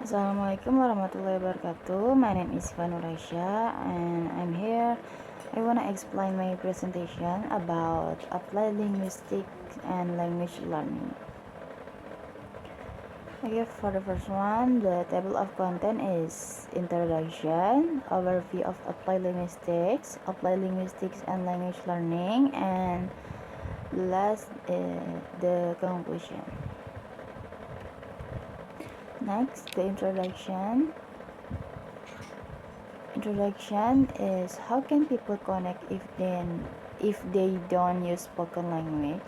Assalamualaikum warahmatullahi wabarakatuh. My name is Siva and I'm here. I want to explain my presentation about applied linguistics and language learning. Okay, for the first one, the table of content is introduction, overview of applied linguistics and language learning, and last the conclusion. Next, the introduction. Introduction is how can people connect if they don't use spoken language.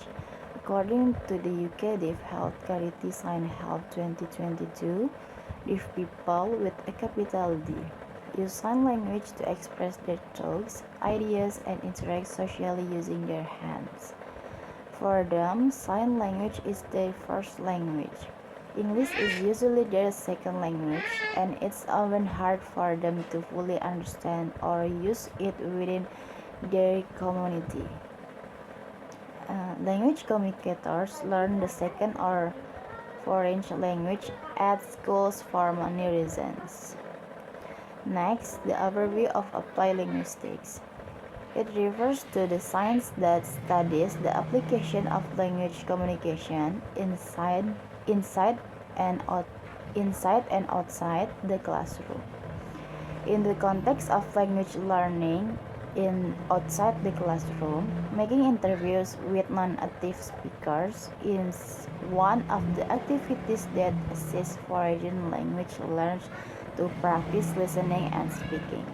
According to the UK Deaf Health Charity Sign Health 2022, deaf people with a capital D use sign language to express their thoughts, ideas, and interact socially using their hands. For them, sign language is their first language. English is usually their second language, and it's often hard for them to fully understand or use it within their community. Language communicators learn the second or foreign language at schools for many reasons. Next, the overview of applied linguistics. It refers to the science that studies the application of language communication inside and outside the classroom. In the context of language learning outside the classroom, making interviews with non-native speakers is one of the activities that assists foreign language learners to practice listening and speaking.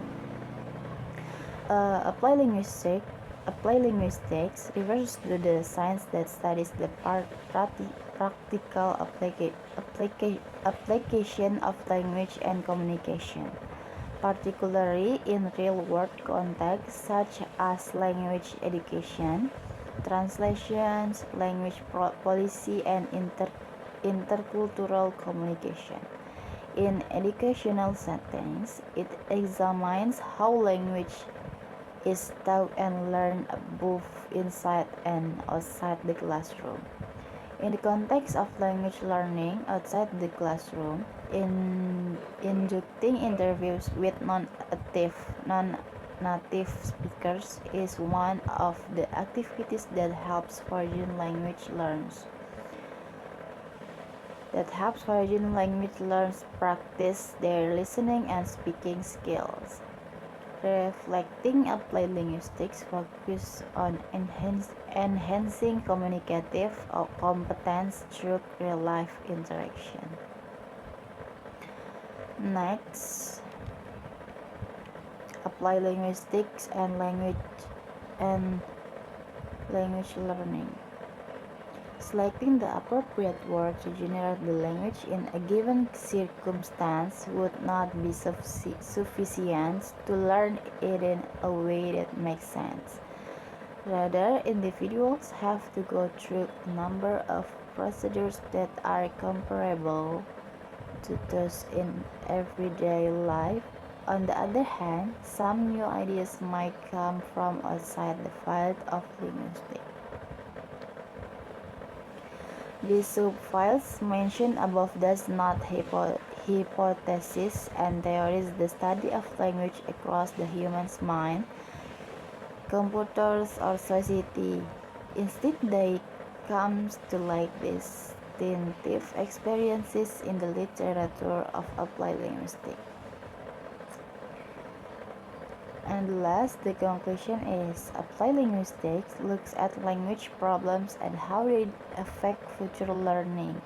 Applied linguistics refers to the science that studies the practical application of language and communication, particularly in real-world contexts such as language education, translations, language policy, and intercultural communication. In educational settings, it examines how language is taught and learned both inside and outside the classroom. In the context of language learning outside the classroom, conducting interviews with non-native speakers is one of the activities that helps foreign language learners practice their listening and speaking skills. Reflecting applied linguistics focus on enhancing communicative competence through real-life interaction. Next, applied linguistics and language learning. Selecting the appropriate word to generate the language in a given circumstance would not be sufficient to learn it in a way that makes sense. Rather, individuals have to go through a number of procedures that are comparable to those in everyday life. On the other hand, some new ideas might come from outside the field of linguistics. The subfields mentioned above does not hypotheses and theories the study of language across the human's mind, computers, or society. Instead, they come to like distinctive experiences in the literature of applied linguistics. And last, the conclusion is applied linguistics looks at language problems and how they affect future learning.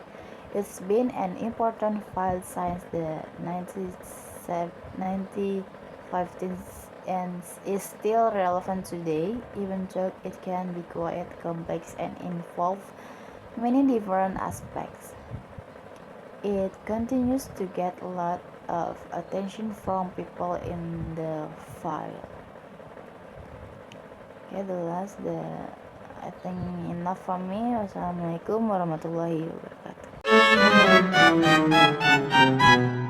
It's been an important field since the 1950s and is still relevant today, even though it can be quite complex and involve many different aspects. It continues to get a lot of attention from people in the field. Okay, I think enough from me. Wassalamualaikum warahmatullahi wabarakatuh.